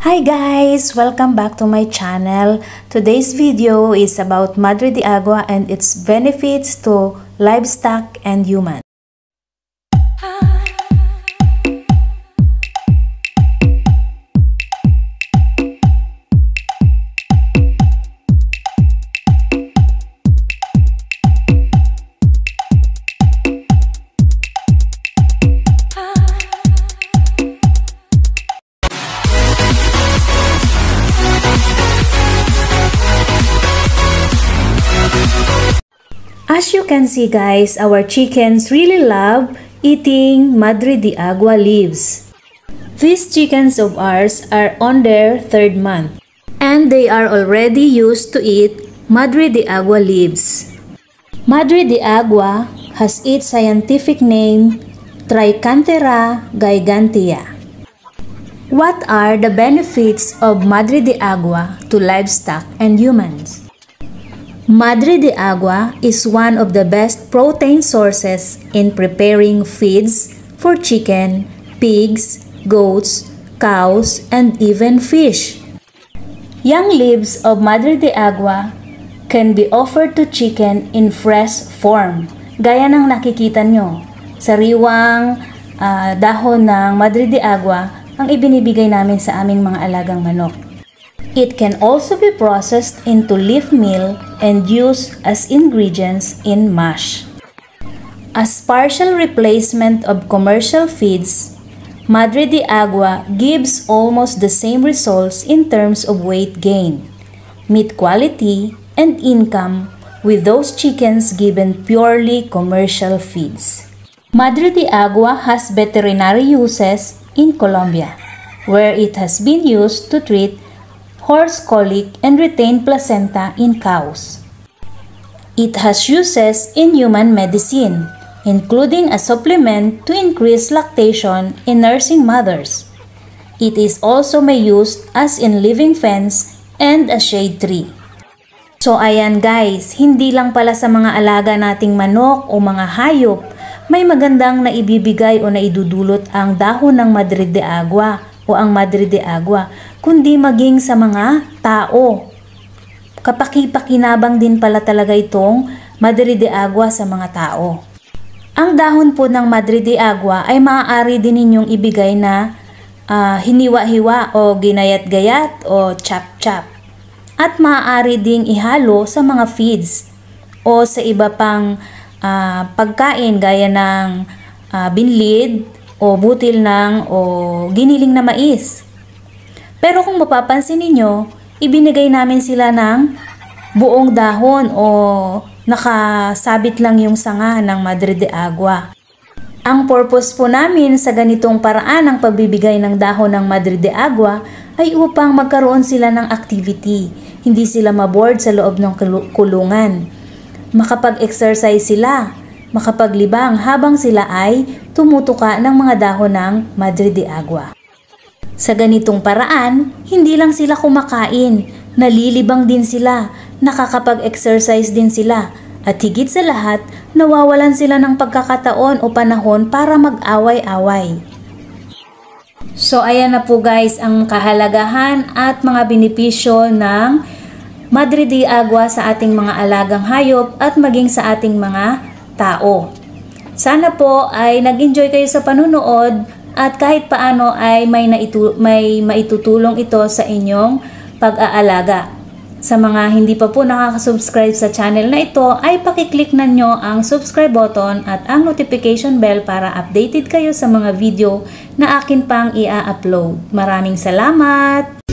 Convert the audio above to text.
Hi guys! Welcome back to my channel. Today's video is about Madre de Agua and its benefits to livestock and humans. As you can see guys, our chickens really love eating Madre de Agua leaves. These chickens of ours are on their 3rd month and they are already used to eat Madre de Agua leaves. Madre de Agua has its scientific name Tricanthera gigantea. What are the benefits of Madre de Agua to livestock and humans? Madre de Agua is one of the best protein sources in preparing feeds for chicken, pigs, goats, cows, and even fish. Young leaves of Madre de Agua can be offered to chicken in fresh form, gaya ng nakikita nyo. Sariwang dahon ng Madre de Agua ang ibinibigay namin sa aming mga alagang manok. It can also be processed into leaf meal and used as ingredients in mash. As partial replacement of commercial feeds, Madre de Agua gives almost the same results in terms of weight gain, meat quality, and income with those chickens given purely commercial feeds. Madre de Agua has veterinary uses in Colombia, where it has been used to treat horse colic and retain placenta in cows. It has uses in human medicine, including a supplement to increase lactation in nursing mothers. It is also may used as in living fence and a shade tree. So ayan guys, hindi lang pala sa mga alaga nating manok o mga hayop, may magandang naibibigay o naidudulot ang dahon ng Madre de Agua o ang Madre de Agua, kundi maging sa mga tao. Kapaki-pakinabang din pala talaga itong Madre de Agua sa mga tao. Ang dahon po ng Madre de Agua ay maaari din ninyong ibigay na hiniwa-hiwa o ginayat-gayat o chop-chop. At maaari ding ihalo sa mga feeds o sa iba pang pagkain gaya ng binlid o butil ng o giniling na mais. Pero kung mapapansin ninyo, ibinigay namin sila ng buong dahon o nakasabit lang yung sanga ng Madre de Agua. Ang purpose po namin sa ganitong paraan ng pagbibigay ng dahon ng Madre de Agua ay upang magkaroon sila ng activity. Hindi sila maboard sa loob ng kulungan. Makapag-exercise sila, makapaglibang habang sila ay tumutuka ng mga dahon ng Madre de Agua. Sa ganitong paraan, hindi lang sila kumakain, nalilibang din sila, nakakapag-exercise din sila, at higit sa lahat, nawawalan sila ng pagkakataon o panahon para mag-away-away. So ayan na po guys ang kahalagahan at mga benepisyo ng Madre de Agua sa ating mga alagang hayop at maging sa ating mga tao. Sana po ay nag-enjoy kayo sa panunood at kahit paano ay may maitutulong ito sa inyong pag-aalaga. Sa mga hindi pa po nakaka-subscribe sa channel na ito ay pakiclick na nyo ang subscribe button at ang notification bell para updated kayo sa mga video na akin pang i-upload. Maraming salamat!